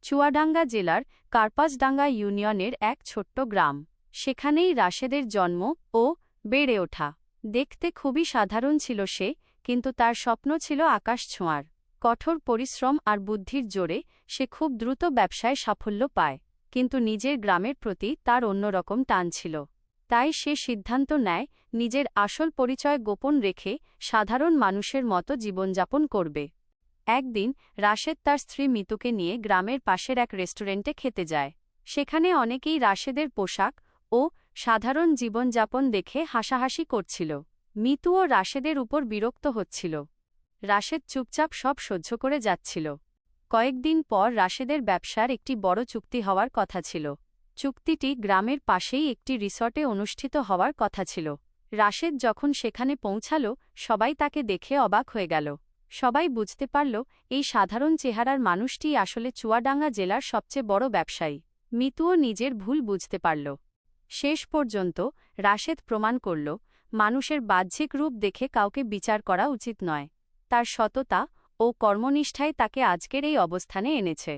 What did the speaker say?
চুয়াডাঙ্গা জেলার কার্পাসডাঙ্গা ইউনিয়নের এক ছোট্ট গ্রাম। সেখানেই রাশেদের জন্ম ও বেড়ে ওঠা। দেখতে খুবই সাধারণ ছিল সে, কিন্তু তার স্বপ্ন ছিল আকাশ ছোঁয়ার। কঠোর পরিশ্রম আর বুদ্ধির জোরে সে খুব দ্রুত ব্যবসায় সাফল্য পায়, কিন্তু নিজের গ্রামের প্রতি তার অন্যরকম টান ছিল। তাই সে সিদ্ধান্ত নেয় নিজের আসল পরিচয় গোপন রেখে সাধারণ মানুষের মতো জীবনযাপন করবে। একদিন রাশেদ তার স্ত্রী মিতুকে নিয়ে গ্রামের পাশের এক রেস্টুরেন্টে খেতে যায়। সেখানে অনেকেই রাশেদের পোশাক ও সাধারণ জীবনযাপন দেখে হাসাহাসি করছিল। মিতুও রাশেদের উপর বিরক্ত হচ্ছিল। রাশেদ চুপচাপ সব সহ্য করে যাচ্ছিল। কয়েকদিন পর রাশেদের ব্যবসার একটি বড় চুক্তি হওয়ার কথা ছিল। চুক্তিটি গ্রামের পাশেই একটি রিসর্টে অনুষ্ঠিত হওয়ার কথা ছিল। রাশেদ যখন সেখানে পৌঁছাল, সবাই তাকে দেখে অবাক হয়ে গেল। সবাই বুঝতে পারল এই সাধারণ চেহারার মানুষটিই আসলে চুয়াডাঙ্গা জেলার সবচেয়ে বড় ব্যবসায়ী। মিতুও নিজের ভুল বুঝতে পারল। শেষ পর্যন্ত রাশেদ প্রমাণ করল, মানুষের বাহ্যিক রূপ দেখে কাউকে বিচার করা উচিত নয়। তার সততা ও কর্মনিষ্ঠাই তাকে আজকের এই অবস্থানে এনেছে।